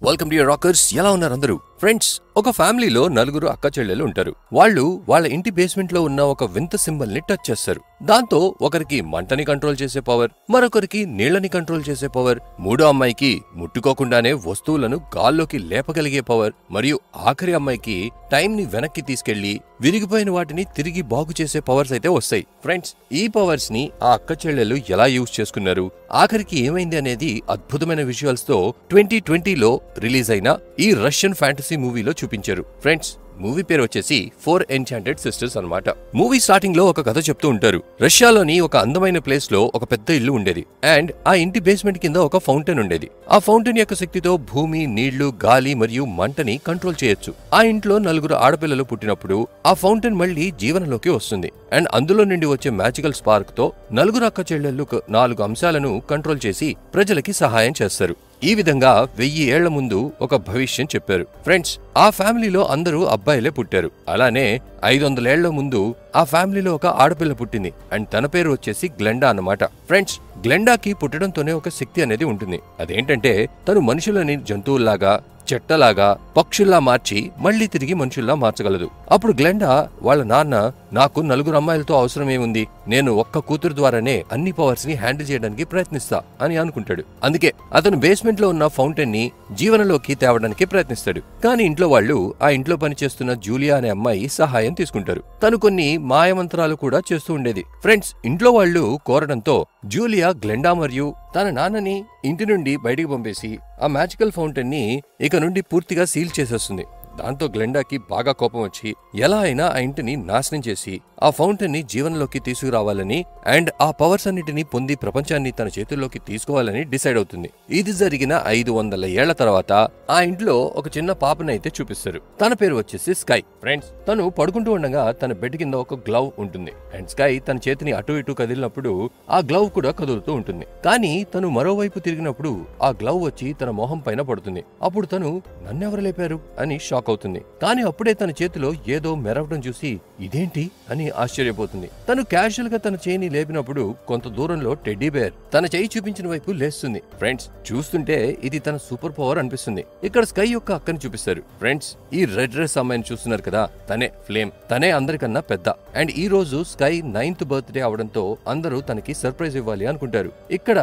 Welcome to your rockers. ఎలా ఉన్నారు అందరూ? ఫ్రెండ్స్, ఒక ఫ్యామిలీలో నలుగురు అక్క చెల్లెలు ఉంటారు. వాళ్ళు వాళ్ళ ఇంటి బేస్మెంట్ లో ఉన్న ఒక వింత సింబల్ ని టచ్ చేస్తారు. దాంతో ఒకరికి మంటని కంట్రోల్ చేసే పవర్, మరొకరికి నీళ్లని కంట్రోల్ చేసే పవర్, మూడో అమ్మాయికి ముట్టుకోకుండానే వస్తువులను గాల్లోకి లేపగలిగే పవర్, మరియు ఆఖరి అమ్మాయికి టైం ని వెనక్కి తీసుకెళ్లి విరిగిపోయిన వాటిని తిరిగి బాగు చేసే పవర్స్ అయితే వస్తాయి. ఫ్రెండ్స్, ఈ పవర్స్ ని ఆ అక్క చెల్లెలు ఎలా యూజ్ చేసుకున్నారు, ఆఖరికి ఏమైంది అనేది అద్భుతమైన విజువల్స్ తో 2020లో రిలీజ్ అయిన ఈ రష్యన్ ఫ్యాంటసీ మూవీలో చూపించారు. ఫ్రెండ్స్, మూవీ పేరు వచ్చేసి 4 ఎన్చాంటెడ్ సిస్టర్స్ అన్నమాట. మూవీ స్టార్టింగ్ లో ఒక కథ చెప్తూ ఉంటారు. రష్యాలోని ఒక అందమైన ప్లేస్ లో ఒక పెద్ద ఇల్లు ఉండేది. అండ్ ఆ ఇంటి బేస్మెంట్ కింద ఒక ఫౌంటైన్ ఉండేది. ఆ ఫౌంటైన్ యొక్క శక్తితో భూమి, నీళ్లు, గాలి మరియు మంటని కంట్రోల్ చేయొచ్చు. ఆ ఇంట్లో నలుగురు ఆడపిల్లలు పుట్టినప్పుడు ఆ ఫౌంటైన్ మళ్లీ జీవనంలోకి వస్తుంది. అండ్ అందులో నుండి వచ్చే మ్యాజికల్ స్పార్క్ తో నలుగురు అక్క చెల్లెళ్ళు 4 అంశాలను కంట్రోల్ చేసి ప్రజలకి సహాయం చేస్తారు. ఈ విధంగా 1000 ఏళ్ల ముందు ఒక భవిష్యం చెప్పారు. ఫ్రెండ్స్, ఆ ఫ్యామిలీలో అందరూ అబ్బాయిలే పుట్టారు. అలానే 500 ఏళ్ల ముందు ఆ ఫ్యామిలీలో ఒక ఆడపిల్ల పుట్టింది. అండ్ తన పేరు వచ్చేసి గ్లెండా అన్నమాట. ఫ్రెండ్స్, గ్లెండాకి పుట్టడంతోనే ఒక శక్తి అనేది ఉంటుంది. అదేంటంటే తను మనుషులని జంతువుల్లాగా, చెట్టలాగా, పక్షుల్లా మార్చి మళ్లీ తిరిగి మనుషుల్లా మార్చగలదు. అప్పుడు గ్లెండా వాళ్ళ నాన్న, నాకు 4 అమ్మాయిలతో అవసరమేముంది, నేను ఒక్క కూతురు ద్వారానే అన్ని పవర్స్ ని హ్యాండిల్ చేయడానికి ప్రయత్నిస్తా అని అనుకుంటాడు. అందుకే అతను బేస్మెంట్ లో ఉన్న ఫౌంటైన్ ని జీవనంలోకి తేవడానికి ప్రయత్నిస్తాడు. కానీ ఇంట్లో వాళ్ళు ఆ ఇంట్లో పనిచేస్తున్న జూలియా అనే అమ్మాయి సహాయం తీసుకుంటారు. తను కొన్ని మాయమంత్రాలు కూడా చేస్తూ ఉండేది. ఫ్రెండ్స్, ఇంట్లో వాళ్ళు కోరడంతో జూలియా గ్లెండా మరియు తన నాన్నని ఇంటి నుండి బయటికి పంపేసి ఆ మ్యాజికల్ ఫౌంటైన్ ని ఇక నుండి పూర్తిగా సీల్ చేసేస్తుంది. దాంతో గ్లెండాకి బాగా కోపం వచ్చి ఎలా అయినా ఆ ఇంటిని నాశనం చేసి ఆ ఫౌంటైన్ ని జీవనంలోకి తీసుకురావాలని అండ్ ఆ పవర్స్ అన్నిటిని పొంది ప్రపంచాన్ని తన చేతుల్లోకి తీసుకోవాలని డిసైడ్ అవుతుంది. ఇది జరిగిన 500 ఏళ్ల తర్వాత ఆ ఇంట్లో ఒక చిన్న పాపనైతే చూపిస్తారు. తన పేరు వచ్చేసి స్కై. ఫ్రెండ్స్, తను పడుకుంటూ ఉండగా తన బెడ్ కింద ఒక గ్లవ్ ఉంటుంది. అండ్ స్కై తన చేతిని అటు ఇటు కదిలినప్పుడు ఆ గ్లవ్ కూడా కదులుతూ ఉంటుంది. కానీ తను మరోవైపు తిరిగినప్పుడు ఆ గ్లవ్ వచ్చి తన మొహం పైన పడుతుంది. అప్పుడు తను నన్నెవరు లేపారు అని షాక్ అవుతుంది. కానీ అప్పుడే తన చేతిలో ఏదో మెరవడం చూసి ఇదేంటి అని ఆశ్చర్యపోతుంది. తను క్యాజువల్ గా తన చేయిని లేపినప్పుడు కొంత దూరంలో టెడ్డీ బేర్ తన చేయి చూపించిన వైపు లేస్తుంది. ఫ్రెండ్స్, చూస్తుంటే ఇది తన సూపర్ పవర్ అనిపిస్తుంది. ఇక్కడ స్కై యొక్క అక్కని చూపిస్తారు. ఫ్రెండ్స్, ఈ రెడ్ డ్రెస్ అమ్మాయిని చూస్తున్నారు కదా, తనే ఫ్లేమ్. తనే అందరికన్నా పెద్ద. అండ్ ఈ రోజు స్కై 9th బర్త్డే అవడంతో అందరూ తనకి సర్ప్రైజ్ ఇవ్వాలి అనుకుంటారు. ఇక్కడ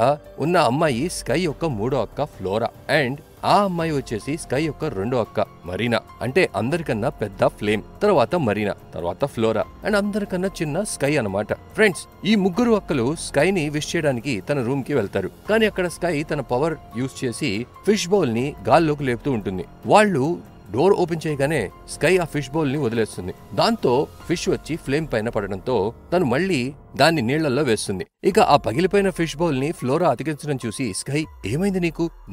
ఉన్న అమ్మాయి స్కై యొక్క 3వ అక్క ఫ్లోరా. అండ్ ఆ అమ్మాయి వచ్చేసి స్కై యొక్క 2వ అక్క మరీనా. అంటే అందరికన్నా పెద్ద ఫ్లేమ్, తర్వాత మరీనా, తర్వాత ఫ్లోరా, అండ్ అందరికన్నా చిన్న స్కై అన్నమాట. ఫ్రెండ్స్, ఈ ముగ్గురు అక్కలు స్కై ని విష్ చేయడానికి తన రూమ్ కి వెళ్తారు. కానీ అక్కడ స్కై తన పవర్ యూజ్ చేసి ఫిష్ బౌల్ ని గాల్లోకి లేపుతూ ఉంటుంది. వాళ్ళు డోర్ ఓపెన్ చేయగానే స్కై ఆ ఫిష్ బౌల్ ని వదిలేస్తుంది. దాంతో ఫిష్ వచ్చి ఫ్లేమ్ పైన పడడంతో తను మళ్ళీ దాన్ని నీళ్లలో వేస్తుంది. ఇక ఆ పగిలిపోయిన ఫిష్ బౌల్ ని ఫ్లోరా అతికించడం చూసి స్కై, ఏమైంది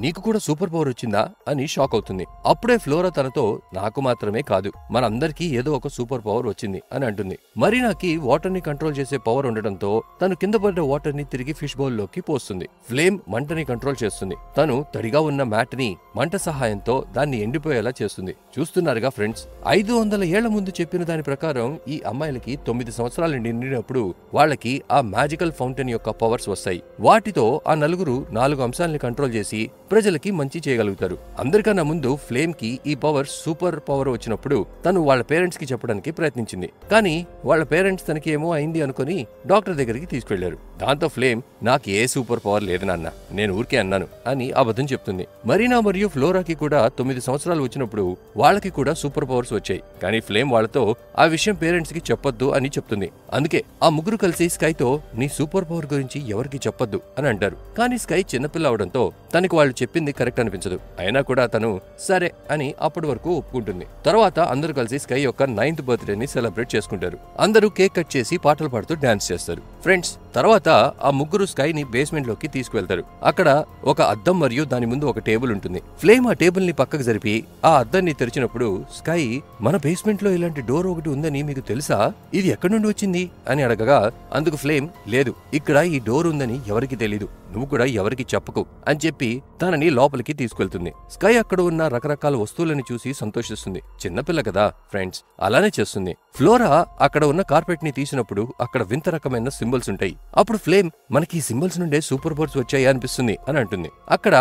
నీకు కూడా సూపర్ పవర్ వచ్చిందా అని షాక్ అవుతుంది. అప్పుడే ఫ్లోరా తనతో, నాకు మాత్రమే కాదు, మనందరికీ ఏదో ఒక సూపర్ పవర్ వచ్చింది అని అంటుంది. మరీనాకి వాటర్ ని కంట్రోల్ చేసే పవర్ ఉండడంతో తను కింద పడ్డ వాటర్ ని తిరిగి ఫిష్ బౌల్ లోకి పోస్తుంది. ఫ్లేమ్ మంటని కంట్రోల్ చేస్తుంది. తను తడిగా ఉన్న మ్యాట్ ని మంట సహాయంతో దాన్ని ఎండిపోయేలా చేస్తుంది. చూస్తున్నారుగా ఫ్రెండ్స్, 500 ఏళ్ల ముందు చెప్పిన దాని ప్రకారం ఈ అమ్మాయిలకి 9 సంవత్సరాలు నిండినప్పుడు వాళ్ళకి ఆ మ్యాజికల్ ఫౌంటైన్ యొక్క పవర్స్ వస్తాయి. వాటితో ఆ నలుగురు 4 అంశాలని కంట్రోల్ చేసి ప్రజలకి మంచి చేయగలుగుతారు. అందరికన్నా ముందు ఫ్లేమ్ కి ఈ పవర్ సూపర్ పవర్ వచ్చినప్పుడు తను వాళ్ళ పేరెంట్స్ కి చెప్పడానికి ప్రయత్నించింది. కానీ వాళ్ళ పేరెంట్స్ తనకి ఏమో అయింది అనుకుని డాక్టర్ దగ్గరికి తీసుకెళ్లారు. దాంతో ఫ్లేమ్, నాకు ఏ సూపర్ పవర్ లేదు నాన్న, నేను ఊరికే అన్నాను అని అబద్ధం చెప్తుంది. మరీనా మరియు ఫ్లోరాకి కూడా 9 సంవత్సరాలు వచ్చినప్పుడు వాళ్ళకి కూడా సూపర్ పవర్స్ వచ్చాయి. కానీ ఫ్లేమ్ వాళ్ళతో ఆ విషయం పేరెంట్స్ కి చెప్పొద్దు అని చెప్తుంది. అందుకే ఆ ముగ్గురు కలిసి స్కైతో, నీ సూపర్ పవర్ గురించి ఎవరికి చెప్పొద్దు అని అంటారు. కానీ స్కై చిన్నపిల్ల అవడంతో తనకి వాళ్ళు చెప్పింది కరెక్ట్ అనిపించదు. అయినా కూడా తను సరే అని అప్పటి వరకు ఒప్పుకుంటుంది. తర్వాత అందరూ కలిసి స్కై యొక్క 9th బర్త్డేని సెలబ్రేట్ చేసుకుంటారు. అందరూ కేక్ కట్ చేసి పాటలు పాడుతూ డాన్స్ చేస్తారు. ఫ్రెండ్స్, తర్వాత ఆ ముగ్గురు స్కైని బేస్మెంట్ లోకి తీసుకువెళ్తారు. అక్కడ ఒక అద్దం మరియు దాని ముందు ఒక టేబుల్ ఉంటుంది. ఫ్లేమ్ ఆ టేబుల్ ని పక్కకు జరిపి ఆ అద్దాన్ని తెరిచినప్పుడు స్కై, మన బేస్మెంట్ లో ఇలాంటి డోర్ ఒకటి ఉందని మీకు తెలుసా, ఇది ఎక్కడి నుండి వచ్చింది అని అడగగా అందుకు ఫ్లేమ్, లేదు, ఇక్కడ ఈ డోర్ ఉందని ఎవరికి తెలీదు, నువ్వు కూడా ఎవరికి చెప్పకు అని చెప్పి తనని లోపలికి తీసుకెళ్తుంది. స్కై అక్కడ ఉన్న రకరకాల వస్తువులని చూసి సంతోషిస్తుంది. చిన్నపిల్ల కదా ఫ్రెండ్స్, అలానే చేస్తుంది. ఫ్లోరా అక్కడ ఉన్న కార్పెట్ ని తీసినప్పుడు అక్కడ వింత రకమైన సింబల్స్ ఉంటాయి. అప్పుడు ఫ్లేమ్ మనకి ఈ సింబల్స్ నుండే సూపర్ పవర్స్ వచ్చాయి అనిపిస్తుంది అని అంటుంది. అక్కడ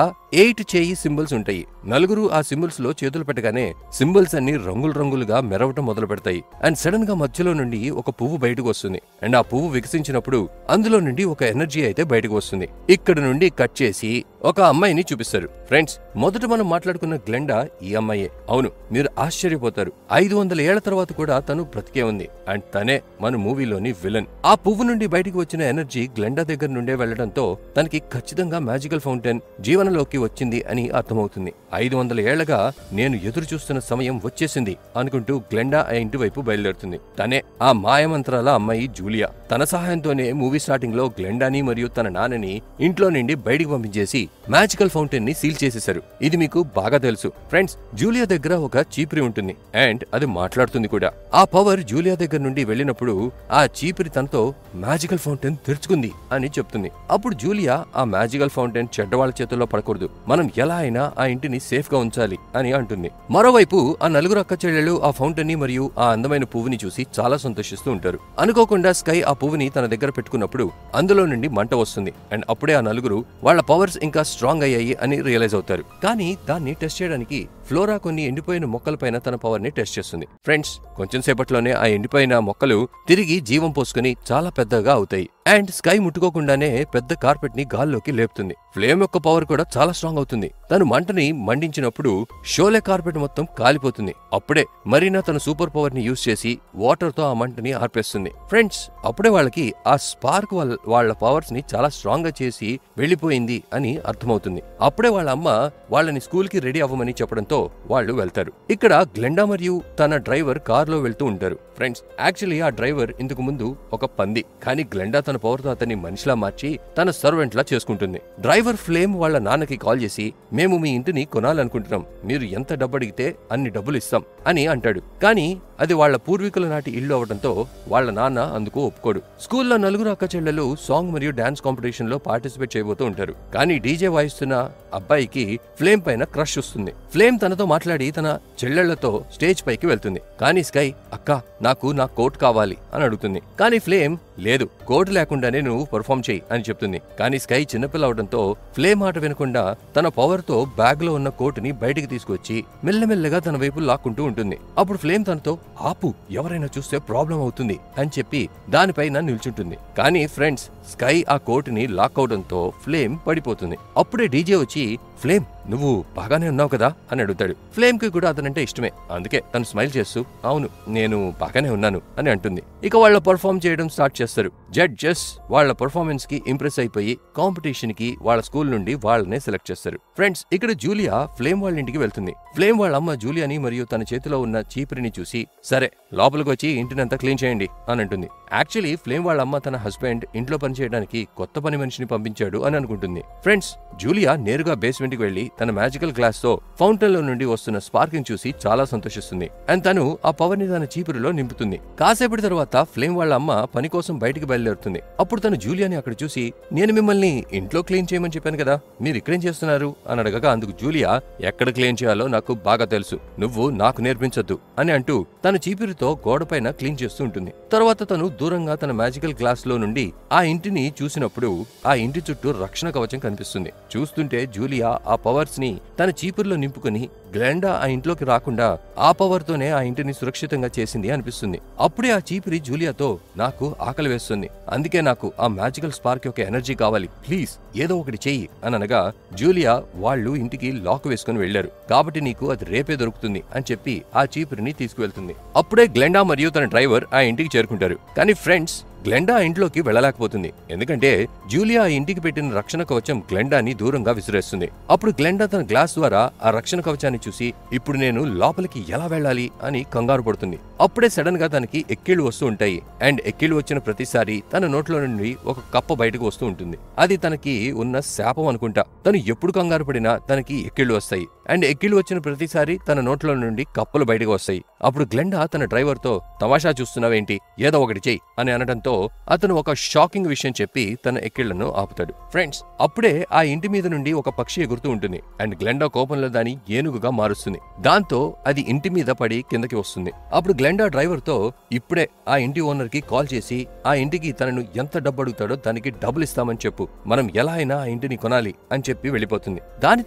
8 చేయి సింబల్స్ ఉంటాయి. నలుగురు ఆ సింబల్స్ లో చేతులు పెట్టగానే సింబల్స్ అన్ని రంగులు రంగులుగా మెరవటం మొదలు పెడతాయి. అండ్ సడన్ గా మధ్యలో నుండి ఒక పువ్వు బయటకు వస్తుంది. అండ్ ఆ పువ్వు వికసించినప్పుడు అందులో నుండి ఒక ఎనర్జీ అయితే బయటకు వస్తుంది. ఇక్కడ నుండి కట్ చేసి ఒక అమ్మాయిని చూపిస్తారు. ఫ్రెండ్స్, మొదట మనం మాట్లాడుకున్న గ్లెండా ఈ అమ్మాయే. అవును, మీరు ఆశ్చర్యపోతారు. 500 ఏళ్ల తర్వాత కూడా తను బ్రతికే ఉంది. అండ్ తనే మన మూవీలోని విలన్. ఆ పువ్వు నుండి బయటికి వచ్చిన ఎనర్జీ గ్లెండా దగ్గర నుండే వెళ్లడంతో తనకి ఖచ్చితంగా మ్యాజికల్ ఫౌంటైన్ జీవనంలోకి వచ్చింది అని అర్థమవుతుంది. 500 ఏళ్లగా నేను ఎదురు చూస్తున్న సమయం వచ్చేసింది అనుకుంటూ గ్లెండా ఆ ఇంటి వైపు బయలుదేరుతుంది. తనే ఆ మాయమంత్రాల అమ్మాయి జూలియా. తన సహాయంతోనే మూవీ స్టార్టింగ్ లో గ్లెండాని మరియు తన నాన్నని ఇంట్లో నుండి బయటికి పంపించేసి మ్యాజికల్ ఫౌంటైన్ ని సీల్ చేసేశారు. ఇది మీకు బాగా తెలుసు ఫ్రెండ్స్. జూలియా దగ్గర ఒక చీపిరి ఉంటుంది అండ్ అది మాట్లాడుతుంది కూడా. ఆ పవర్ జూలియా దగ్గర నుండి వెళ్ళినప్పుడు ఆ చీపిరి తనతో మ్యాజికల్ ఫౌంటైన్ తెరుచుకుంది అని చెప్తుంది. అప్పుడు జూలియా ఆ మ్యాజికల్ ఫౌంటైన్ చెడ్డవాళ్ల చేతుల్లో పడకూడదు, మనం ఎలా అయినా ఆ ఇంటిని సేఫ్ గా ఉంచాలి అని అంటుంది. మరోవైపు ఆ నలుగురు అక్క చెల్లెళ్ళు ఆ ఫౌంటైన్ ని మరియు ఆ అందమైన పువ్వుని చూసి చాలా సంతోషిస్తూ ఉంటారు. అనుకోకుండా స్కై ఆ పువ్వుని తన దగ్గర పెట్టుకున్నప్పుడు అందులో నుండి మంట వస్తుంది. అండ్ అప్పుడే ఆ నలుగురు వాళ్ళ పవర్స్ ఇంకా స్ట్రాంగ్ అయ్యాయి అని రియలైజ్ అవుతారు. కానీ దాన్ని టెస్ట్ చేయడానికి ఫ్లోరా కొన్ని ఎండిపోయిన మొక్కలపైన తన పవర్ ని టెస్ట్ చేస్తుంది. ఫ్రెండ్స్, కొంచెం సేపట్లోనే ఆ ఎండిపోయిన మొక్కలు తిరిగి జీవం పోసుకుని చాలా పెద్దగా అవుతాయి. అండ్ స్కై ముట్టుకోకుండానే పెద్ద కార్పెట్ ని గాల్లోకి లేపుతుంది. ఫ్లేమ్ యొక్క పవర్ కూడా చాలా స్ట్రాంగ్ అవుతుంది. తను మంటని మండించినప్పుడు షోలే కార్పెట్ మొత్తం కాలిపోతుంది. అప్పుడే మరీనా తన సూపర్ పవర్ ని యూజ్ చేసి వాటర్ తో ఆ మంటని ఆర్పేస్తుంది. ఫ్రెండ్స్, అప్పుడే వాళ్ళకి ఆ స్పార్క్ వాళ్ళ పవర్స్ ని చాలా స్ట్రాంగ్ గా చేసి వెళ్లిపోయింది అని అర్థమవుతుంది. అప్పుడే వాళ్ళ అమ్మ వాళ్ళని స్కూల్ కి రెడీ అవ్వమని చెప్పడంతో వాళ్ళు వెళ్తారు. ఇక్కడ గ్లెండా మరియు తన డ్రైవర్ కార్ లో వెళ్తూ ఉంటారు. ఫ్రెండ్స్, యాక్చువల్లీ ఆ డ్రైవర్ ఇంతకు ముందు ఒక పంది, కానీ గ్లెండా తన పవర్ తో అతన్ని మనిషిలా మార్చి తన సర్వెంట్ లా చేసుకుంటుంది. డ్రైవర్ ఫ్లేమ్ వాళ్ళ నాన్నకి కాల్ చేసి, మేము మీ ఇంటిని కొనాలనుకుంటున్నాం, మీరు ఎంత డబ్బు అడిగితే అన్ని డబ్బులు ఇస్తాం అని అంటాడు. కానీ అది వాళ్ళ పూర్వీకుల నాటి ఇల్లు అవడంతో వాళ్ళ నాన్న అందుకు ఒప్పుకోడు. స్కూల్లో నలుగురు అక్క చెల్లెలు సాంగ్ మరియు డాన్స్ కాంపిటీషన్ లో పార్టిసిపేట్ చేయబోతూ ఉంటారు. కానీ డీజే వాయిస్తున్న అబ్బాయికి ఫ్లేమ్ పైన క్రష్ వస్తుంది. ఫ్లేమ్ తనతో మాట్లాడి తన చెల్లెళ్లతో స్టేజ్ పైకి వెళ్తుంది. కానీ స్కై, అక్క నాకు నా కోట్ కావాలి అని అడుగుతుంది. కానీ ఫ్లేమ్, లేదు, కోట్ లేకుండానే నువ్వు పర్ఫామ్ చేయి అని చెప్తుంది. కానీ స్కై చిన్నపిల్ల అవడంతో ఫ్లేమ్ మాట వినకుండా తన పవర్ తో బ్యాగ్ లో ఉన్న కోట్ ని బయటికి తీసుకొచ్చి మెల్లమెల్లగా తన వైపు లాక్కుంటూ ఉంటుంది. అప్పుడు ఫ్లేమ్ తనతో, ఆపు, ఎవరైనా చూస్తే ప్రాబ్లం అవుతుంది అని చెప్పి దానిపైన నిల్చుంటుంది. కానీ ఫ్రెండ్స్, స్కై ఆ కోట్ ని లాక్ అవడంతో ఫ్లేమ్ పడిపోతుంది. అప్పుడే డీజే వచ్చి, ఫ్లేమ్ నువ్వు బాగానే ఉన్నావు కదా అని అడుగుతాడు. ఫ్లేమ్ కి కూడా అతనంటే ఇష్టమే, అందుకే తను స్మైల్ చేస్తూ అవును నేను బాగానే ఉన్నాను అని అంటుంది. ఇక వాళ్ళ పర్ఫామ్ చేయడం స్టార్ట్ చేస్తారు. జడ్జెస్ వాళ్ళ పర్ఫార్మెన్స్ కి ఇంప్రెస్ అయిపోయి కాంపిటీషన్ కి వాళ్ళ స్కూల్ నుండి వాళ్ళనే సెలెక్ట్ చేస్తారు. ఫ్రెండ్స్, ఇక్కడ జూలియా ఫ్లేమ్ వాళ్ళ ఇంటికి వెళ్తుంది. ఫ్లేమ్ వాళ్ళ అమ్మ జూలియాని మరియు తన చేతిలో ఉన్న చీపిరిని చూసి, సరే లోపలికి వచ్చి ఇంటినంతా క్లీన్ చేయండి అని అంటుంది. యాక్చువల్లీ ఫ్లేమ్ వాళ్ళ అమ్మ తన హస్బెండ్ ఇంట్లో పని చేయడానికి కొత్త పని మనిషిని పంపించాడు అని అనుకుంటుంది. ఫ్రెండ్స్, జూలియా నేరుగా బేస్మెంట్ కి వెళ్లి తన మ్యాజికల్ గ్లాస్ తో ఫౌంటైన్ లో నుండి వస్తున్న స్పార్కింగ్ చూసి చాలా సంతోషిస్తుంది. అండ్ తను ఆ పవర్ ని తన చీపురులో నింపుతుంది. కాసేపటి తర్వాత ఫ్లేమ్ వాళ్ళ అమ్మ పని కోసం బయటికి బయలుదేరుతుంది. అప్పుడు తను జూలియాని అక్కడ చూసి, నేను మిమ్మల్ని ఇంట్లో క్లీన్ చేయమని చెప్పాను కదా, మీరు ఇక్కడేం చేస్తున్నారు అని అడగగా అందుకు జూలియా, ఎక్కడ క్లీన్ చేయాలో నాకు బాగా తెలుసు, నువ్వు నాకు నేర్పించొద్దు అని అంటూ తన చీపురుతో గోడపైన క్లీన్ చేస్తూ ఉంటుంది. తర్వాత తను దూరంగా తన మ్యాజికల్ గ్లాస్ లో నుండి ఆ ఇంటిని చూసినప్పుడు ఆ ఇంటి చుట్టూ రక్షణ కవచం కనిపిస్తుంది. చూస్తుంటే జూలియా ఆ పవర్స్ ని తన చీపురులో నింపుకుని గ్లెండా ఆ ఇంట్లోకి రాకుండా ఆ పవర్ తోనే ఆ ఇంటిని సురక్షితంగా చేసింది అనిపిస్తుంది. అప్పుడే ఆ చీపురి జూలియాతో, నాకు ఆకలి వేస్తుంది, అందుకే నాకు ఆ మ్యాజికల్ స్పార్క్ యొక్క ఎనర్జీ కావాలి, ప్లీజ్ ఏదో ఒకటి చెయ్యి అని అనగా జూలియా, వాళ్ళు ఇంటికి లాక్ వేసుకుని వెళ్లారు కాబట్టి నీకు అది రేపే దొరుకుతుంది అని చెప్పి ఆ చీపురిని తీసుకువెళ్తుంది. అప్పుడే గ్లెండా మరియు తన డ్రైవర్ ఆ ఇంటికి చేరుకుంటారు. కానీ ఫ్రెండ్స్, గ్లెండా ఇంట్లోకి వెళ్ళలేకపోతుంది. ఎందుకంటే జూలియా ఆ ఇంటికి పెట్టిన రక్షణ కవచం గ్లెండాని దూరంగా విసిరేస్తుంది. అప్పుడు గ్లెండా తన గ్లాస్ ద్వారా ఆ రక్షణ కవచాన్ని చూసి, ఇప్పుడు నేను లోపలికి ఎలా వెళ్ళాలి అని కంగారు పడుతుంది. అప్పుడే సడన్ గా తనకి ఎక్కిళ్లు వస్తూ ఉంటాయి. అండ్ ఎక్కిళ్లు వచ్చిన ప్రతిసారి తన నోట్లో నుండి ఒక కప్ప బయటకు వస్తూ ఉంటుంది. అది తనకి ఉన్న శాపం అనుకుంటా. తను ఎప్పుడు కంగారు పడినా తనకి ఎక్కిళ్లు వస్తాయి. అండ్ ఎక్కిళ్ళు వచ్చిన ప్రతిసారి తన నోట్లో నుండి కప్పలు బయటకు వస్తాయి. అప్పుడు గ్లెండా తన డ్రైవర్తో తమాషా చూస్తున్నావేంటి, ఏదో ఒకటి చెయ్యి అని అనడంతో అతను ఒక షాకింగ్ విషయం చెప్పి తన ఎక్కిళ్లను ఆపుతాడు. ఫ్రెండ్స్, అప్పుడే ఆ ఇంటి మీద నుండి ఒక పక్షి ఎగురుతూ ఉంటుంది అండ్ గ్లెండా కోపంలో దాని ఏనుగుగా మారుస్తుంది. దాంతో అది ఇంటి మీద పడి కిందకి వస్తుంది. అప్పుడు గ్లెండా డ్రైవర్తో ఇప్పుడే ఆ ఇంటి ఓనర్ కి కాల్ చేసి ఆ ఇంటికి తనను ఎంత డబ్బు అడుగుతాడో దానికి డబ్బులు ఇస్తామని చెప్పు, మనం ఎలా అయినా ఆ ఇంటిని కొనాలి అని చెప్పి వెళ్ళిపోతుంది. దాని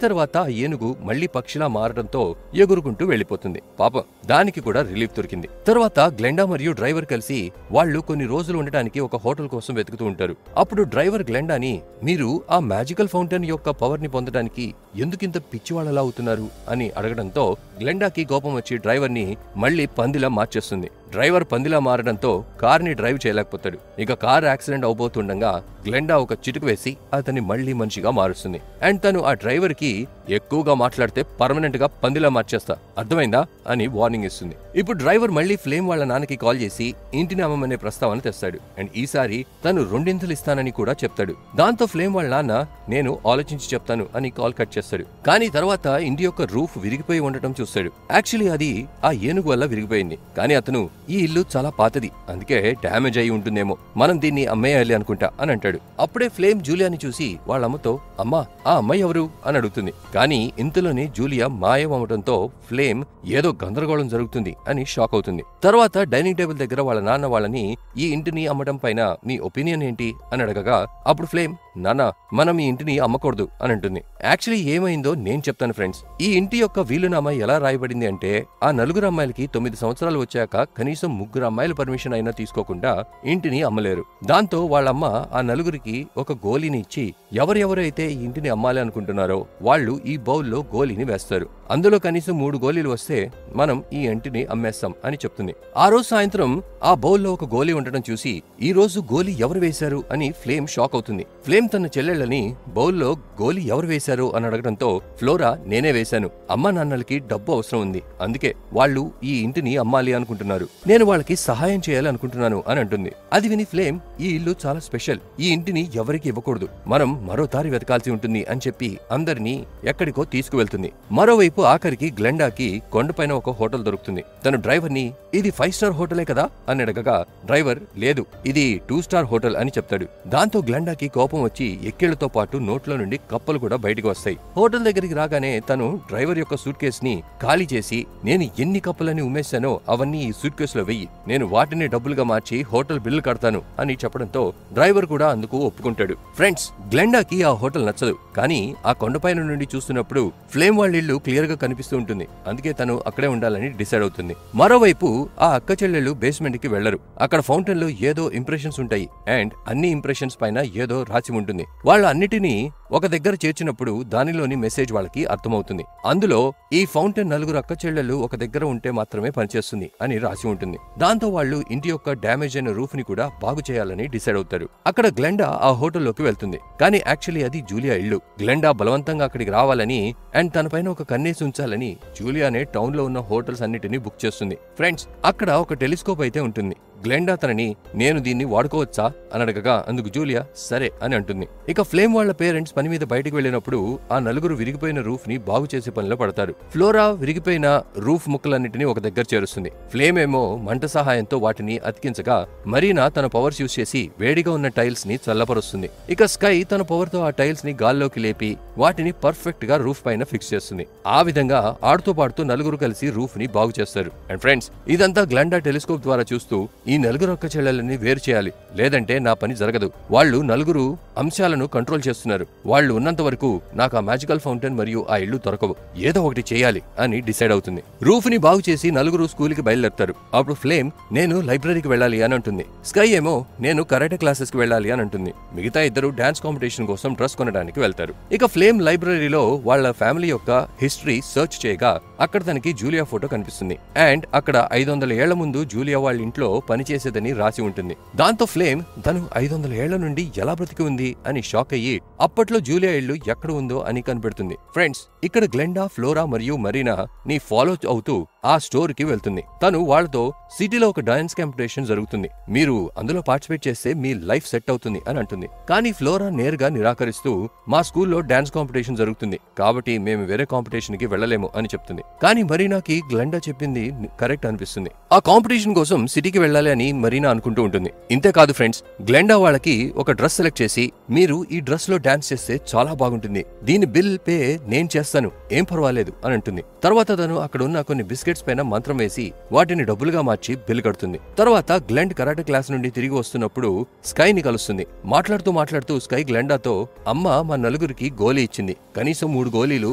తర్వాత ఆ ఏనుగు మళ్లీ పక్షిలా మారడంతో ఎగురుకుంటూ వెళ్ళిపోతుంది. పాపం, దానికి కూడా రిలీఫ్ దొరికింది. తర్వాత గ్లెండా మరియు డ్రైవర్ కలిసి వాళ్ళు కొన్ని రోజులు ఉండటానికి ఒక హోటల్ కోసం వెతుకుతూ ఉంటారు. అప్పుడు డ్రైవర్ గ్లెండాని, మీరు ఆ మ్యాజికల్ ఫౌంటైన్ యొక్క పవర్ ని పొందడానికి ఎందుకింత పిచ్చివాళ్ళలా అవుతున్నారు అని అడగడంతో గ్లెండాకి కోపం వచ్చి డ్రైవర్ ని మళ్లీ పందిలా మార్చేస్తుంది. డ్రైవర్ పందిలా మారడంతో కార్ ని డ్రైవ్ చేయలేకపోతాడు. ఇక కార్ యాక్సిడెంట్ అవబోతుండగా గ్లెండా ఒక చిటుకు వేసి అతన్ని మళ్లీ మనిషిగా మారుస్తుంది. అండ్ తను ఆ డ్రైవర్ కి ఎక్కువగా మాట్లాడితే పర్మనెంట్ గా పందిలా మార్చేస్తా, అర్థమైందా అని వార్నింగ్ ఇస్తుంది. ఇప్పుడు డ్రైవర్ మళ్లీ ఫ్లేమ్ వాళ్ళ నాన్నకి కాల్ చేసి ఇంటిని అమ్మమనే ప్రస్తావన తెస్తాడు. అండ్ ఈసారి తను 2 ఇంతలు ఇస్తానని కూడా చెప్తాడు. దాంతో ఫ్లేమ్ వాళ్ళ నాన్న నేను ఆలోచించి చెప్తాను అని కాల్ కట్ చేస్తాడు. కానీ తర్వాత ఇంటి యొక్క రూఫ్ విరిగిపోయి ఉండటం చూస్తాడు. యాక్చువల్లీ అది ఆ ఏనుగు వల్ల విరిగిపోయింది. కానీ అతను ఈ ఇల్లు చాలా పాతది, అందుకే డ్యామేజ్ అయి ఉంటుందేమో, మనం దీన్ని అమ్మేయాలి అనుకుంటా అని అంటాడు. అప్పుడే ఫ్లేమ్ జూలియాని చూసి వాళ్ళ అమ్మతో అమ్మా ఆ అమ్మాయి ఎవరు అని అడుగుతుంది. కానీ ఇంతలోనే జూలియా మాయమవడంతో ఫ్లేమ్ ఏదో గందరగోళం జరుగుతుంది అని షాక్ అవుతుంది. తర్వాత డైనింగ్ టేబుల్ దగ్గర వాళ్ళ నాన్న వాళ్ళని ఈ ఇంటిని అమ్మడం పైన మీ ఒపీనియన్ ఏంటి అని అడగగా అప్పుడు ఫ్లేమ్, నాన్న మనం ఈ ఇంటిని అమ్మకూడదు అని అంటుంది. యాక్చువల్లీ ఏమైందో నేను చెప్తాను ఫ్రెండ్స్. ఈ ఇంటి యొక్క వీలునామా ఎలా రాయబడింది అంటే ఆ 4 అమ్మాయిలకి 9 సంవత్సరాలు వచ్చాక కనీసం 3 అమ్మాయిల పర్మిషన్ అయినా తీసుకోకుండా ఇంటిని అమ్మలేరు. దాంతో వాళ్ళమ్మ ఆ 4కి ఒక గోలీని ఇచ్చి ఎవరెవరైతే ఈ ఇంటిని అమ్మాలి అనుకుంటున్నారో వాళ్ళు ఈ బౌల్లో గోలీని వేస్తారు. అందులో కనీసం 3 గోలీలు వస్తే మనం ఈ ఇంటిని అమ్మేస్తాం అని చెప్తుంది. ఆ రోజు సాయంత్రం ఆ బౌల్లో ఒక గోలీ ఉండటం చూసి ఈ రోజు గోలీ ఎవరు వేశారు అని ఫ్లేమ్ షాక్ అవుతుంది. ఫ్లేమ్ తన చెల్లెళ్ళని బౌల్లో గోలీ ఎవరు వేశారు అని అడగడంతో ఫ్లోరా నేనే వేశాను, అమ్మా నాన్నలకి డబ్బు అవసరం ఉంది, అందుకే వాళ్ళు ఈ ఇంటిని అమ్మాలి అనుకుంటున్నారు, నేను వాళ్ళకి సహాయం చేయాలి అనుకుంటున్నాను అని అంటుంది. అది విని ఫ్లేమ్ ఈ ఇల్లు చాలా స్పెషల్, ఈ ఇంటిని ఎవరికి ఇవ్వకూడదు, మనం మరో దారి వెతకాల్సి ఉంటుంది అని చెప్పి అందరినీ ఎక్కడికో తీసుకువెళ్తుంది. మరోవైపు ఆఖరికి గ్లెండాకి కొండపైన ఒక హోటల్ దొరుకుతుంది. తను డ్రైవర్ ని ఇది 5 స్టార్ హోటలే కదా అని అడగగా డ్రైవర్ లేదు ఇది 2 స్టార్ హోటల్ అని చెప్తాడు. దాంతో గ్లెండాకి కోపం వచ్చి ఎక్కిళ్లతో పాటు నోట్లో నుండి కప్పలు కూడా బయటకు వస్తాయి. హోటల్ దగ్గరికి రాగానే తను డ్రైవర్ యొక్క సూట్ కేస్ ని ఖాళీ చేసి నేను ఎన్ని కప్పలని ఉమ్మేశానో అవన్నీ ఈ సూట్ కేసులో వెయ్యి, నేను వాటిని డబ్బులుగా మార్చి హోటల్ బిల్లు కడతాను అని చెప్పడంతో డ్రైవర్ కూడా అందుకు ఒప్పుకుంటాడు. ఫ్రెండ్స్, గ్లెండాకి ఆ హోటల్ నచ్చదు. కానీ ఆ కొండపైన నుండి చూస్తున్నప్పుడు ఫ్లేమ్ వాళ్ళ ఇల్లు క్లియర్ గా కనిపిస్తూ ఉంటుంది. అందుకే తను అక్కడే ఉండాలని డిసైడ్ అవుతుంది. మరోవైపు ఆ అక్క చెల్లెళ్ళు బేస్మెంట్ కి వెళ్లరు. అక్కడ ఫౌంటైన్ లో ఏదో ఇంప్రెషన్స్ ఉంటాయి అండ్ అన్ని ఇంప్రెషన్స్ పైన ఏదో రాసి ఉంటుంది. వాళ్ళ అన్నిటినీ ఒక దగ్గర చేర్చినప్పుడు దానిలోని మెసేజ్ వాళ్ళకి అర్థమవుతుంది. అందులో ఈ ఫౌంటైన్ 4 అక్క చెల్లెళ్ళు ఒక దగ్గర ఉంటే మాత్రమే పనిచేస్తుంది అని రాసి ఉంటుంది. దాంతో వాళ్ళు ఇంటి యొక్క డ్యామేజ్ అయిన రూఫ్ ని కూడా బాగు చేయాలని డిసైడ్ అవుతారు. అక్కడ గ్లెండా ఆ హోటల్లోకి వెళ్తుంది. కానీ యాక్చువల్లీ అది జూలియా ఇల్లు. గ్లెండా బలవంతంగా అక్కడికి రావాలని అండ్ తన పైన ఒక కన్నేసి ఉంచాలని జూలియానే టౌన్ లో ఉన్న హోటల్స్ అన్నిటినీ బుక్ చేస్తుంది. ఫ్రెండ్స్, అక్కడ ఒక టెలిస్కోప్ అయితే ఉంటుంది. గ్లెండా తనని నేను దీన్ని వాడుకోవచ్చా అని అడగగా అందుకు జూలియా సరే అని అంటుంది. ఇక ఫ్లేమ్ వాళ్ళ పేరెంట్స్ పని మీద బయటకు వెళ్లినప్పుడు ఆ 4 విరిగిపోయిన రూఫ్ ని బాగు చేసే పనిలో పడతారు. ఫ్లోరా విరిగిపోయిన రూఫ్ ముక్కలన్నింటినీ ఒక దగ్గర చేరుస్తుంది. ఫ్లేమ్ ఏమో మంట సహాయంతో వాటిని అతికించగా మరీనా తన పవర్స్ యూజ్ చేసి వేడిగా ఉన్న టైల్స్ ని చల్లపరుస్తుంది. ఇక స్కై తన పవర్ తో ఆ టైల్స్ ని గాల్లోకి లేపి వాటిని పర్ఫెక్ట్ గా రూఫ్ పైన ఫిక్స్ చేస్తుంది. ఆ విధంగా ఆడుతూ పాడుతూ 4 కలిసి రూఫ్ ని బాగు చేస్తారు. అండ్ ఫ్రెండ్స్, ఇదంతా గ్లెండా టెలిస్కోప్ ద్వారా చూస్తూ ఈ 4 అక్క చెల్లెలని వేరు చేయాలి, లేదంటే నా పని జరగదు, వాళ్ళు 4 అంశాలను కంట్రోల్ చేస్తున్నారు, వాళ్ళు ఉన్నంత వరకు నాకు ఆ మ్యాజికల్ ఫౌంటైన్ మరియు ఆ ఇల్లు దొరకవు, ఏదో ఒకటి చేయాలి అని డిసైడ్ అవుతుంది. రూఫ్ ని బాగు చేసి 4 స్కూల్ కి బయలుదేరతారు. అప్పుడు ఫ్లేమ్ నేను లైబ్రరీకి వెళ్ళాలి అని అంటుంది. స్కై ఏమో నేను కరాటే క్లాసెస్ కి వెళ్ళాలి అని అంటుంది. మిగతా ఇద్దరు డాన్స్ కాంపిటీషన్ కోసం డ్రెస్ కొనడానికి వెళ్తారు. ఇక ఫ్లేమ్ లైబ్రరీలో వాళ్ళ ఫ్యామిలీ యొక్క హిస్టరీ సర్చ్ చేయగా అక్కడ తనకి జూలియా ఫోటో కనిపిస్తుంది. అండ్ అక్కడ 500 ఏళ్ల ముందు జూలియా వాళ్ళ ఇంట్లో పనిచేసేదని రాసి ఉంటుంది. దాంతో ఫ్లేమ్ తను 500 ఏళ్ల నుండి ఎలా బ్రతికి ఉంది ఏంటి అని షాక్ అయ్యి అప్పట్లో జూలియా ఇల్లు ఎక్కడ ఉందో అని కనిపెడుతుంది. ఫ్రెండ్స్, ఇక్కడ గ్లెండా, ఫ్లోరా మరియు మరీనా ని ఫాలో అవుతూ ఆ స్టోర్ కి వెళ్తుంది. తను వాళ్లతో సిటీలో ఒక డాన్స్ కాంపిటీషన్ జరుగుతుంది, మీరు అందులో పార్టిసిపేట్ చేస్తే మీ లైఫ్ సెట్ అవుతుంది అని అంటుంది. కానీ ఫ్లోరా నేరుగా నిరాకరిస్తూ మా స్కూల్లో డాన్స్ కాంపిటీషన్ జరుగుతుంది కాబట్టి మేము వేరే కాంపిటీషన్ కి వెళ్లలేము అని చెప్తుంది. కానీ మరీనాకి గ్లెండా చెప్పింది కరెక్ట్ అనిపిస్తుంది. ఆ కాంపిటీషన్ కోసం సిటీకి వెళ్లాలి అని మరీనా అనుకుంటూ ఉంటుంది. ఇంతేకాదు ఫ్రెండ్స్, గ్లెండా వాళ్ళకి ఒక డ్రెస్ సెలెక్ట్ చేసి మీరు ఈ డ్రెస్ లో డాన్స్ చేస్తే చాలా బాగుంటుంది, దీని బిల్ పే నేను చేస్తాను, ఏం పర్వాలేదు అని అంటుంది. తర్వాత తను అక్కడ ఉన్న కొన్ని బిస్కెట్స్ పైన మంత్రం వేసి వాటిని డబ్బులుగా మార్చి బిల్ కడుతుంది. తర్వాత గ్లెండ్ కరాటే క్లాస్ నుండి తిరిగి వస్తున్నప్పుడు స్కై ని కలుస్తుంది. మాట్లాడుతూ స్కై గ్లెండాతో అమ్మ మా నలుగురికి గోలీ ఇచ్చింది, కనీసం 3 గోలీలు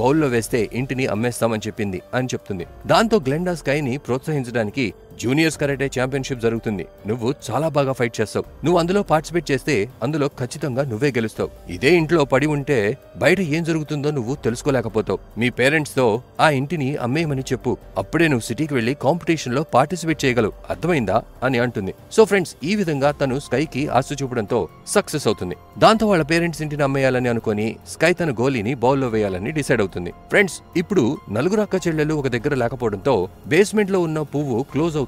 బౌల్లో వేస్తే ఇంటిని అమ్మేస్తామని చెప్పింది అని చెప్తుంది. దాంతో గ్లెండా స్కై ని ప్రోత్సహించడానికి జూనియర్స్ కరాటే ఛాంపియన్షిప్ జరుగుతుంది, నువ్వు చాలా బాగా ఫైట్ చేస్తావు, నువ్వు అందులో పార్టిసిపేట్ చేస్తే అందులో ఖచ్చితంగా నువ్వే గెలుస్తావు, ఇదే ఇంట్లో పడి ఉంటే బయట ఏం జరుగుతుందో నువ్వు తెలుసుకోలేకపోతావు, మీ పేరెంట్స్ తో ఆ ఇంటిని అమ్మేయమని చెప్పు, అప్పుడే నువ్వు సిటీకి వెళ్లి కాంపిటీషన్ లో పార్టిసిపేట్ చేయగలవు, అర్థమైందా అని అంటుంది. సో ఫ్రెండ్స్, ఈ విధంగా తను స్కైకి ఆశ చూపడంతో సక్సెస్ అవుతుంది. దాంతో వాళ్ళ పేరెంట్స్ ఇంటిని అమ్మేయాలని అనుకుని స్కై తన గోలీని బౌల్లో వేయాలని డిసైడ్ అవుతుంది. ఫ్రెండ్స్, ఇప్పుడు నలుగురు అక్క చెల్లెలు ఒక దగ్గర లేకపోవడంతో బేస్మెంట్ లో ఉన్న పువ్వు క్లోజ్ అవుతుంది.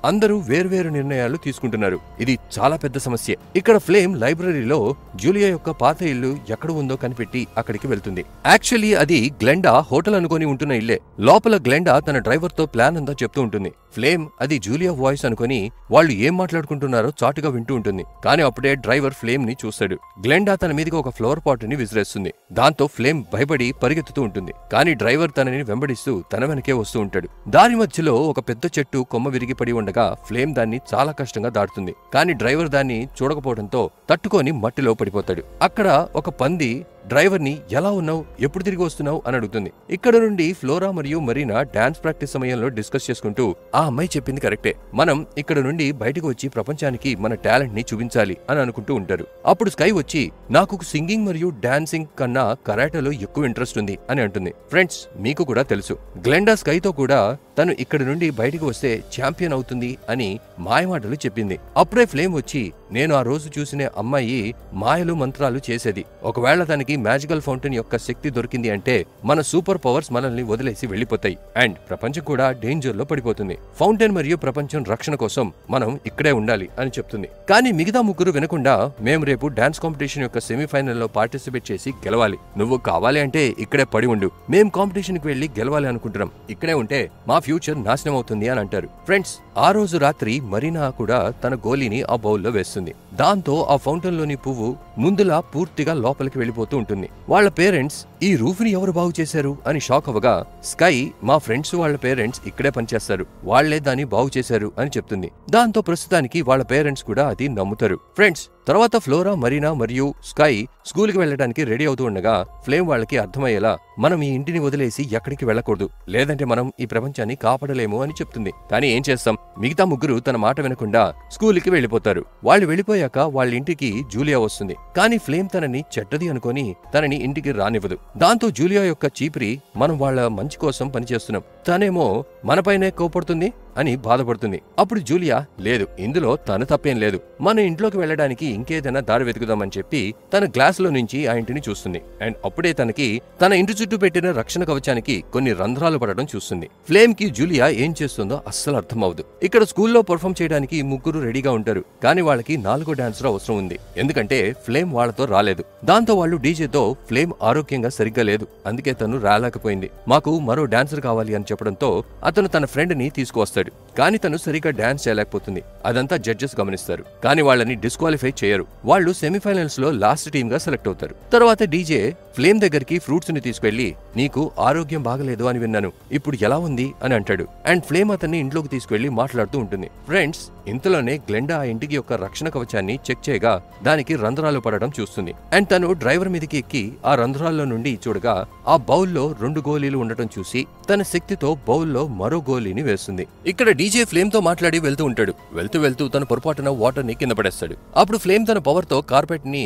అందరూ వేర్వేరు నిర్ణయాలు తీసుకుంటున్నారు. ఇది చాలా పెద్ద సమస్య. ఇక్కడ ఫ్లేమ్ లైబ్రరీలో జూలియా యొక్క పాత ఇల్లు ఎక్కడ ఉందో కనిపెట్టి అక్కడికి వెళ్తుంది. యాక్చువల్లీ అది గ్లెండా హోటల్ అనుకుని ఉంటున్న ఇల్లే. లోపల గ్లెండా తన డ్రైవర్ తో ప్లాన్ అంతా చెప్తూ ఉంటుంది. ఫ్లేమ్ అది జూలియా వాయిస్ అనుకుని వాళ్ళు ఏం మాట్లాడుకుంటున్నారో చాటుగా వింటూ ఉంటుంది. కానీ అప్పుడే డ్రైవర్ ఫ్లేమ్ ని చూస్తాడు. గ్లెండా తన మీదకి ఒక ఫ్లవర్ పాట్ ని విసిరేస్తుంది. దాంతో ఫ్లేమ్ భయపడి పరిగెత్తుతూ ఉంటుంది. కానీ డ్రైవర్ తనని వెంబడిస్తూ తన వెనకే వస్తూ ఉంటాడు. దారి మధ్యలో ఒక పెద్ద చెట్టు కొమ్మ విరిగి పడి ఉండగా ఫ్లేమ్ దాన్ని చాలా కష్టంగా దాటుతుంది. కానీ డ్రైవర్ దాన్ని చూడకపోవడంతో తట్టుకొని మట్టిలో పడిపోతాడు. అక్కడ ఒక పంది డ్రైవర్ ని ఎలా ఉన్నావు, ఎప్పుడు తిరిగి వస్తున్నావు అని అడుగుతుంది. ఇక్కడ నుండి ఫ్లోరా మరియు మరీనా డాన్స్ ప్రాక్టీస్ సమయంలో డిస్కస్ చేసుకుంటూ ఆ అమ్మాయి చెప్పింది కరెక్టే, మనం ఇక్కడ నుండి బయటకు వచ్చి ప్రపంచానికి మన టాలెంట్ ని చూపించాలి అని అనుకుంటూ ఉంటారు. అప్పుడు స్కై వచ్చి నాకు సింగింగ్ మరియు డాన్సింగ్ కన్నా కరాటేలో ఎక్కువ ఇంట్రెస్ట్ ఉంది అని అంటుంది. ఫ్రెండ్స్, మీకు కూడా తెలుసు గ్లెండా స్కైతో కూడా తను ఇక్కడ నుండి బయటకు వస్తే ఛాంపియన్ అవుతుంది అని మాయమాటలు చెప్పింది. అప్పుడే ఫ్లేమ్ వచ్చి నేను ఆ రోజు చూసిన అమ్మాయి మాయలు మంత్రాలు చేసేది, ఒకవేళ తనకి మ్యాజికల్ ఫౌంటైన్ యొక్క శక్తి దొరికింది అంటే మన సూపర్ పవర్స్ మనల్ని వదిలేసి వెళ్లిపోతాయి అండ్ ప్రపంచం కూడా డేంజర్ లో పడిపోతుంది, ఫౌంటైన్ మరియు ప్రపంచం రక్షణ కోసం మనం ఇక్కడే ఉండాలి అని చెప్తుంది. కానీ మిగతా ముగ్గురు వినకుండా మేము రేపు డాన్స్ కాంపిటీషన్ యొక్క సెమీఫైనల్ లో పార్టిసిపేట్ చేసి గెలవాలి, నువ్వు కావాలి అంటే ఇక్కడే పడి ఉండు, మేం కాంపిటీషన్ కి వెళ్లి గెలవాలి అనుకుంటున్నాం, ఇక్కడే ఉంటే మా ఫ్యూచర్ నాశనం అవుతుంది అని అంటారు. ఫ్రెండ్స్, ఆ రోజు రాత్రి మరీనా కూడా తన గోలీని ఆ బౌల్లో వేస్తుంది. దాంతో ఆ ఫౌంటైన్ లోని పువ్వు ముందులా పూర్తిగా లోపలికి వెళ్లిపోతూ ఉంటుంది. వాళ్ళ పేరెంట్స్ ఈ రూఫ్ ని ఎవరు బాగు చేశారు అని షాక్ అవ్వగా స్కై మా ఫ్రెండ్స్ వాళ్ళ పేరెంట్స్ ఇక్కడే పనిచేస్తారు, వాళ్లే దాన్ని బాగు చేశారు అని చెప్తుంది. దాంతో ప్రస్తుతానికి వాళ్ళ పేరెంట్స్ కూడా అది నమ్ముతారు. ఫ్రెండ్స్, తర్వాత ఫ్లోరా, మరీనా మరియు స్కై స్కూల్ కి వెళ్లడానికి రెడీ అవుతూ ఉండగా ఫ్లేమ్ వాళ్ళకి అర్థమయ్యేలా మనం ఈ ఇంటిని వదిలేసి ఎక్కడికి వెళ్లకూడదు, లేదంటే మనం ఈ ప్రపంచాన్ని కాపాడలేము అని చెప్తుంది. కానీ ఏం చేస్తాం, మిగతా ముగ్గురు తన మాట వినకుండా స్కూల్ కి వెళ్లిపోతారు. వాళ్ళు వెళ్లిపోయాక వాళ్ళ ఇంటికి జూలియా వస్తుంది. కానీ ఫ్లేమ్ తనని చెడ్డది అనుకొని తనని ఇంటికి రానివ్వదు. దాంతో జూలియా యొక్క చీపిరి మనం వాళ్ళ మంచి కోసం పనిచేస్తున్నాం, తనేమో మనపైనే కోపడుతుంది అని బాధపడుతుంది. అప్పుడు జూలియా లేదు, ఇందులో తన తప్పేం లేదు, మన ఇంట్లోకి వెళ్లడానికి ఇంకేదైనా దారి వెతుకుదామని చెప్పి తన గ్లాస్ లో నుంచి ఆ ఇంటిని చూస్తుంది. అండ్ అప్పుడే తనకి తన ఇంటి చుట్టూ పెట్టిన రక్షణ కవచానికి కొన్ని రంధ్రాలు పడడం చూస్తుంది. ఫ్లేమ్ కి జూలియా ఏం చేస్తుందో అస్సలు అర్థం అవదు. ఇక్కడ స్కూల్లో పర్ఫామ్ చేయడానికి ముగ్గురు రెడీగా ఉంటారు. కానీ వాళ్ళకి 4వ డాన్సర్ అవసరం ఉంది, ఎందుకంటే ఫ్లేమ్ వాళ్ళతో రాలేదు. దాంతో వాళ్ళు డీజేతో ఫ్లేమ్ ఆరోగ్యంగా సరిగ్గా లేదు, అందుకే తను రాలేకపోయింది, మాకు మరో డాన్సర్ కావాలి అని చెప్పడంతో అతను తన ఫ్రెండ్ ని తీసుకువస్తాడు. కానీ తను సరిగ్గా డాన్స్ చేయలేకపోతుంది. అదంతా జడ్జెస్ గమనిస్తారు. కానీ వాళ్ళని డిస్క్వాలిఫై చేయరు. వాళ్ళు సెమీఫైనల్స్ లో లాస్ట్ టీమ్ గా సెలెక్ట్ అవుతారు. తర్వాత డీజే ఫ్లేమ్ దగ్గరికి ఫ్రూట్స్ ని తీసుకెళ్లి నీకు ఆరోగ్యం బాగలేదు అని విన్నాను, ఇప్పుడు ఎలా ఉంది అని అంటాడు. అండ్ ఫ్లేమ్ అతన్ని ఇంట్లోకి తీసుకెళ్లి మాట్లాడుతూ ఉంటుంది. ఫ్రెండ్స్, ఇంతలోనే గ్లెండా ఆ ఇంటికి యొక్క రక్షణ కవచాన్ని చెక్ చేయగా దానికి రంధ్రాలు పడడం చూస్తుంది. అండ్ తను డ్రైవర్ మీదకి ఎక్కి ఆ రంధ్రాల్లో నుండి చూడగా ఆ బౌల్లో 2 గోళీలు ఉండటం చూసి తన శక్తితో బౌల్లో మరో గోళీని వేస్తుంది. ఇక్కడ డీజే ఫ్లేమ్ తో మాట్లాడి వెళ్తూ ఉంటాడు. వెళ్తూ వెళ్తూ తన పొరపాటున వాటర్ ని కింద పడేస్తాడు. అప్పుడు ఫ్లేమ్ తన పవర్ తో కార్పెట్ ని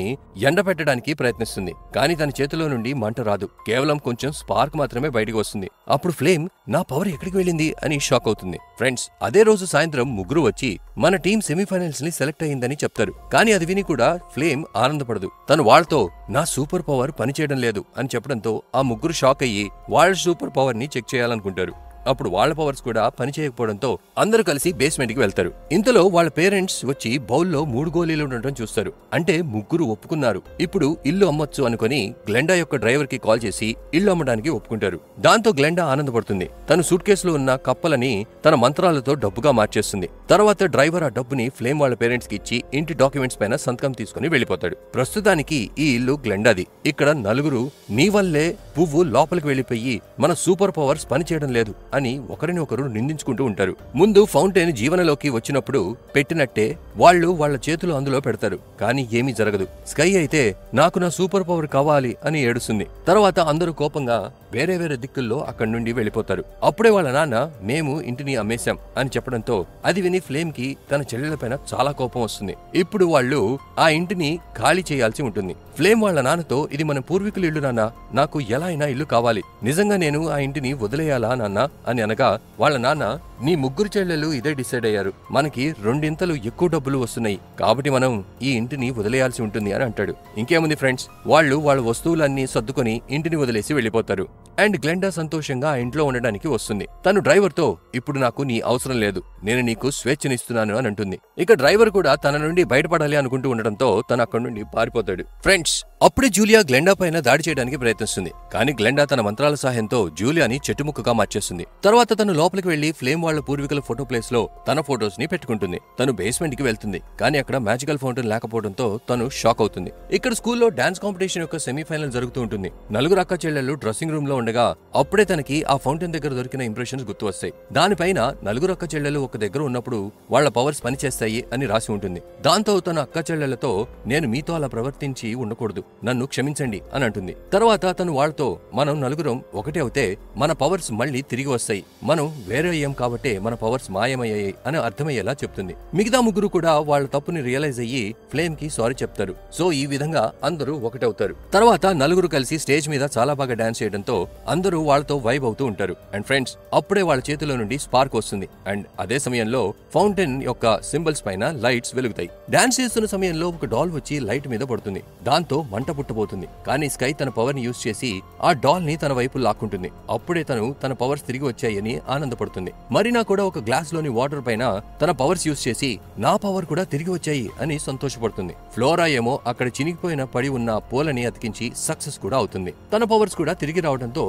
ఎండబెట్టడానికి ప్రయత్నిస్తుంది. కానీ తన చేతిలో నుండి మంట రాదు. కేవలం కొంచెం స్పార్క్ మాత్రమే బయటకు వస్తుంది. అప్పుడు ఫ్లేమ్ నా పవర్ ఎక్కడికి వెళ్ళింది అని షాక్ అవుతుంది. ఫ్రెండ్స్, అదే రోజు సాయంత్రం ముగ్గురు వచ్చి మన టీం సెమీఫైనల్స్ ని సెలెక్ట్ అయ్యిందని చెప్తారు. కానీ అది విని కూడా ఫ్లేమ్ ఆనందపడదు. తను వాళ్ళతో నా సూపర్ పవర్ పనిచేయడం లేదు అని చెప్పడంతో ఆ ముగ్గురు షాక్ అయ్యి వాళ్ళ సూపర్ పవర్ ని చెక్ చేయాలనుకుంటారు. అప్పుడు వాళ్ళ పవర్స్ కూడా పనిచేయకపోవడంతో అందరూ కలిసి బేస్మెంట్ కి వెళ్తారు. ఇంతలో వాళ్ళ పేరెంట్స్ వచ్చి బౌల్లో 3 గోళీలు ఉండటం చూస్తారు. అంటే ముగ్గురు ఒప్పుకున్నారు. ఇప్పుడు ఇల్లు అమ్మొచ్చు అనుకుని గ్లెండా యొక్క డ్రైవర్ కి కాల్ చేసి ఇల్లు అమ్మడానికి ఒప్పుకుంటారు. దాంతో గ్లెండా ఆనందపడుతుంది. తను సూట్ కేసులో ఉన్న కప్పలని తన మంత్రాలతో డబ్బుగా మార్చేస్తుంది. తర్వాత డ్రైవర్ ఆ డబ్బుని ఫ్లేమ్ వాళ్ళ పేరెంట్స్ కి ఇచ్చి ఇంటి డాక్యుమెంట్స్ పైన సంతకం తీసుకుని వెళ్లిపోతాడు. ప్రస్తుతానికి ఈ ఇల్లు గ్లెండాది. ఇక్కడ నలుగురు నీ వల్లే పువ్వు లోపలికి వెళ్లిపోయి మన సూపర్ పవర్స్ పనిచేయడం లేదు అని ఒకరిని ఒకరు నిందించుకుంటూ ఉంటారు. ముందు ఫౌంటైన్ జీవనలోకి వచ్చినప్పుడు పెట్టినట్టే వాళ్ళు వాళ్ళ చేతులు అందులో పెడతారు. కానీ ఏమీ జరగదు. స్కై అయితే నాకు నా సూపర్ పవర్ కావాలి అని ఏడుస్తుంది. తర్వాత అందరూ కోపంగా వేరే వేరే దిక్కుల్లో అక్కడి నుండి వెళ్లిపోతారు. అప్పుడే వాళ్ళ నాన్న మేము ఇంటిని అమ్మేశాం అని చెప్పడంతో అది విని ఫ్లేమ్ కి తన చెల్లెలపైన చాలా కోపం వస్తుంది. ఇప్పుడు వాళ్ళు ఆ ఇంటిని ఖాళీ చేయాల్సి ఉంటుంది. ఫ్లేమ్ వాళ్ళ నాన్నతో ఇది మన పూర్వీకుల ఇల్లు నాన్న, నాకు ఎలా అయినా ఇల్లు కావాలి, నిజంగా నేను ఆ ఇంటిని వదిలేయాలా నాన్న అని అనగా వాళ్ళ నాన్న నీ ముగ్గురు చెల్లెలు ఇదే డిసైడ్ అయ్యారు, మనకి 2 ఎక్కువ డబ్బులు వస్తున్నాయి కాబట్టి మనం ఈ ఇంటిని వదిలేయాల్సి ఉంటుంది అని అంటాడు. ఇంకేముంది ఫ్రెండ్స్, వాళ్ళు వాళ్ళ వస్తువులన్నీ సర్దుకొని ఇంటిని వదిలేసి వెళ్లిపోతారు. అండ్ గ్లెండా సంతోషంగా ఆ ఇంట్లో ఉండడానికి వస్తుంది. తను డ్రైవర్ తో ఇప్పుడు నాకు నీ అవసరం లేదు, నేను నీకు స్వేచ్ఛనిస్తున్నాను అని అంటుంది. ఇక డ్రైవర్ కూడా తన నుండి బయటపడాలి అనుకుంటూ ఉండడంతో తను అక్కడి నుండి పారిపోతాడు. ఫ్రెండ్స్, అప్పుడే జూలియా గ్లెండా పైన దాడి చేయడానికి ప్రయత్నిస్తుంది. కానీ గ్లెండా తన మంత్రాల సహాయంతో జూలియాని చెట్టుముక్కగా మార్చేస్తుంది. తర్వాత తను లోపలికి వెళ్లి ఫ్లేమ్ వాళ్ళ పూర్వీకుల ఫోటో ప్లేస్ లో తన ఫోటోస్ ని పెట్టుకుంటుంది. తను బేస్మెంట్ కి వెళ్తుంది. కానీ అక్కడ మ్యాజికల్ ఫౌంటైన్ లేకపోవడంతో తను షాక్ అవుతుంది. ఇక్కడ స్కూల్లో డాన్స్ కాంపిటీషన్ యొక్క సెమీఫైనల్ జరుగుతూ ఉంటుంది. 4 అక్క చెల్లెళ్ళు డ్రెస్సింగ్ రూమ్ లో ఉండగా అప్పుడే తనకి ఆ ఫౌంటైన్ దగ్గర దొరికిన ఇంప్రెషన్స్ గుర్తు వస్తాయి. దానిపైన 4 అక్క చెల్లెలు ఒక దగ్గర ఉన్నప్పుడు వాళ్ళ పవర్స్ పనిచేస్తాయి అని రాసి ఉంటుంది. దాంతో తన అక్క చెల్లెలతో నేను మీతో అలా ప్రవర్తించి ఉండకూడదు, నన్ను క్షమించండి అని అంటుంది. తర్వాత తను వాళ్ళతో మనం 4 ఒకటే అవుతే మన పవర్స్ మళ్ళీ తిరిగి వస్తాయి, మనం వేరే అయ్యాం కాబట్టే మన పవర్స్ మాయమయ్యాయి అని అర్థమయ్యేలా చెప్తుంది. మిగతా ముగ్గురు కూడా వాళ్ళ తప్పుని రియలైజ్ అయ్యి ఫ్లేమ్ కి సారీ చెప్తారు. సో ఈ విధంగా అందరూ ఒకటవుతారు. తర్వాత 4 కలిసి స్టేజ్ మీద చాలా బాగా డాన్స్ చేయడంతో అందరూ వాళ్ళతో వైబ్ అవుతూ ఉంటారు. అండ్ ఫ్రెండ్స్, అప్పుడే వాళ్ళ చేతిలో నుండి స్పార్క్ వస్తుంది. అండ్ అదే సమయంలో ఫౌంటైన్ యొక్క సింబల్స్ పైన లైట్స్ వెలుగుతాయి. డాన్స్ చేస్తున్న సమయంలో ఒక డాల్ వచ్చి లైట్ మీద పడుతుంది. దాంతో మంట పుట్టబోతుంది. కానీ స్కై తన పవర్ ని యూజ్ చేసి ఆ డాల్ ని తన వైపు లాక్కుంటుంది. అప్పుడే తను తన పవర్స్ తిరిగి వచ్చాయని ఆనందపడుతుంది. మరీనా కూడా ఒక గ్లాస్ లోని వాటర్ పైన తన పవర్స్ యూజ్ చేసి నా పవర్ కూడా తిరిగి వచ్చాయి అని సంతోషపడుతుంది. ఫ్లోరా ఏమో అక్కడ చినిగిపోయిన పడి ఉన్న పూలని అతికించి సక్సెస్ కూడా అవుతుంది. తన పవర్స్ కూడా తిరిగి రావడంతో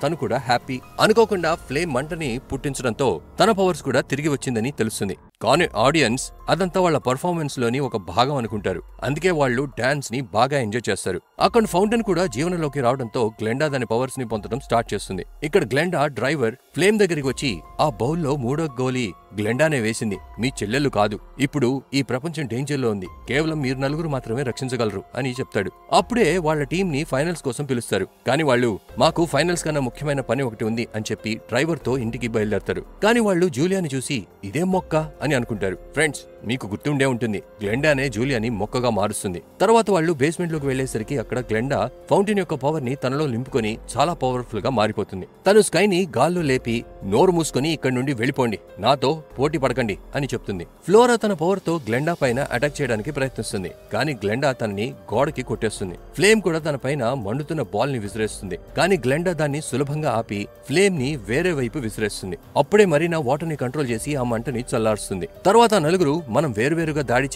తను కూడా హ్యాపీ. అనుకోకుండా ఫ్లేమ్ మంటని పుట్టించడంతో తన పవర్స్ కూడా తిరిగి వచ్చిందని తెలుస్తుంది. కానీ ఆడియన్స్ అదంతా వాళ్ళ పర్ఫార్మెన్స్ లోని ఒక భాగం అనుకుంటారు. అందుకే వాళ్ళు డాన్స్ ని బాగా ఎంజాయ్ చేస్తారు. అక్కడ ఫౌంటైన్ కూడా జీవనంలోకి రావడంతో గ్లెండా దాని పవర్స్ ని పొందడం స్టార్ట్ చేస్తుంది. ఇక్కడ గ్లెండా డ్రైవర్ ఫ్లేమ్ దగ్గరికి వచ్చి ఆ బౌల్లో 3వ గోలీ గ్లెండానే వేసింది, మీ చెల్లెళ్ళు కాదు. ఇప్పుడు ఈ ప్రపంచం డేంజర్ లో ఉంది, కేవలం మీరు 4 మాత్రమే రక్షించగలరు అని చెప్తాడు. అప్పుడే వాళ్ళ టీం ని ఫైనల్స్ కోసం పిలుస్తారు. కానీ వాళ్ళు మాకు ఫైనల్స్ కన్నా ముఖ్యమైన పని ఒకటి ఉంది అని చెప్పి డ్రైవర్ తో ఇంటికి బయలుదేరతారు. కానీ వాళ్ళు జూలియాని చూసి ఇదేం మొక్క అని అనుకుంటారు. ఫ్రెండ్స్, మీకు గుర్తుండే ఉంటుంది, గ్లెండానే జూలియాని మొక్కగా మారుస్తుంది. తర్వాత వాళ్ళు బేస్మెంట్ లోకి వెళ్లేసరికి అక్కడ గ్లెండా ఫౌంటైన్ యొక్క పవర్ ని తనలో నింపుకొని చాలా పవర్ఫుల్ గా మారిపోతుంది. తను స్కైని గాల్లో లేపి నోరు మూసుకొని ఇక్కడి నుండి వెళ్ళిపోండి, నాతో పోటీ పడకండి అని చెప్తుంది. ఫ్లోరా తన పవర్ తో గ్లెండా పైన అటాక్ చేయడానికి ప్రయత్నిస్తుంది. కానీ గ్లెండా తనని గోడకి కొట్టేస్తుంది. ఫ్లేమ్ కూడా తన పైన మండుతున్న బాల్ ని విసిరేస్తుంది. కానీ గ్లెండా దాన్ని సులభంగా ఆపి ఫ్లేమ్ ని వేరే వైపు విసిరేస్తుంది. అప్పుడే మరీనా వాటర్ ని కంట్రోల్ చేసి ఆ మంటని చల్లారుస్తుంది. తర్వాత 4 మనం వేరువేరుగా దాడి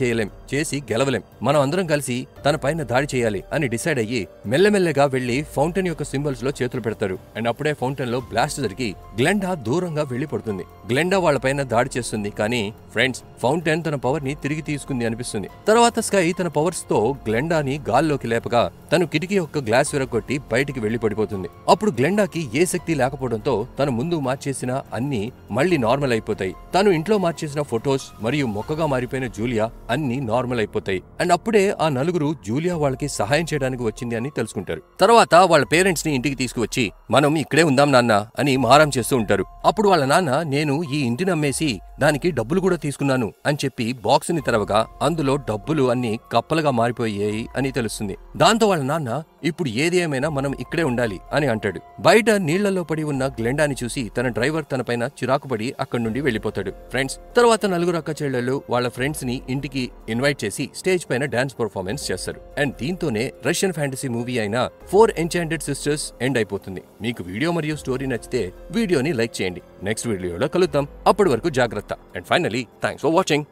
చేసి గెలవలేం, మనం అందరం కలిసి తన పైన దాడి చేయాలి అని డిసైడ్ అయ్యి మెల్లమెల్లగా వెళ్లి ఫౌంటైన్ యొక్క సింబల్స్ లో చేతులు పెడతారు. అండ్ అప్పుడే ఫౌంటైన్ లో బ్లాస్ట్ జరిగి గ్లెండా దూరంగా వెళ్లి పడుతుంది. గ్లెండా వాళ్ళ పైన దాడి చేస్తుంది. కానీ ఫ్రెండ్స్, ఫౌంటైన్ తన పవర్ ని తిరిగి తీసుకుంది అనిపిస్తుంది. తర్వాత స్కై తన పవర్స్ తో గ్లెండాని గాల్లోకి లేపగా తను కిటికీ యొక్క గ్లాస్ విరగొట్టి బయటికి వెళ్లి పడిపోతుంది. అప్పుడు గ్లెండాకి ఏ శక్తి లేకపోవడంతో తను ముందు మార్చేసిన అన్ని మళ్లీ నార్మల్ అయిపోతాయి. తను ఇంట్లో మార్చేసిన ఫొటోస్ మరియు మొక్కగా మారిపోయిన జూలియా అన్ని నార్మల్ అయిపోతాయి. అండ్ అప్పుడే ఆ 4 జూలియా వాళ్ళకి సహాయం చేయడానికి వచ్చింది అని తెలుసుకుంటారు. తర్వాత వాళ్ళ పేరెంట్స్ ని ఇంటికి తీసుకువచ్చి మనం ఇక్కడే ఉందాం నాన్న అని మారం చేస్తూ చేస్తూ ఉంటారు. అప్పుడు వాళ్ళ నాన్న నేను ఈ ఇంటిని అమ్మేసి దానికి డబ్బులు కూడా తీసుకున్నాను అని చెప్పి బాక్స్ ని తెరవగా అందులో డబ్బులు అన్ని కప్పలుగా మారిపోయాయి అని తెలుస్తుంది. దాంతో వాళ్ళ నాన్న ఇప్పుడు ఏది ఏమైనా మనం ఇక్కడే ఉండాలి అని అంటాడు. బయట నీళ్లలో పడి ఉన్న గ్లెండాని చూసి తన డ్రైవర్ తనపైన చిరాకుపడి అక్కడి నుండి వెళ్లిపోతాడు. ఫ్రెండ్స్, తర్వాత నలుగురు అక్క చెల్లెళ్ళు వాళ్ళ ఫ్రెండ్స్ ని ఇంటికి ఇన్వైట్ చేసి స్టేజ్ పైన డాన్స్ పర్ఫార్మెన్స్ చేస్తారు. అండ్ దీంతోనే రష్యన్ ఫ్యాంటసీ మూవీ అయిన 4 ఎన్చాంటెడ్ సిస్టర్స్ ఎండ్ అయిపోతుంది. మీకు వీడియో మరియు స్టోరీ నచ్చితే వీడియోని లైక్ చేయండి. నెక్స్ట్ వీడియోలో కలుద్దాం. అప్పటి వరకు జాగ్రత్త. And finally thanks for watching.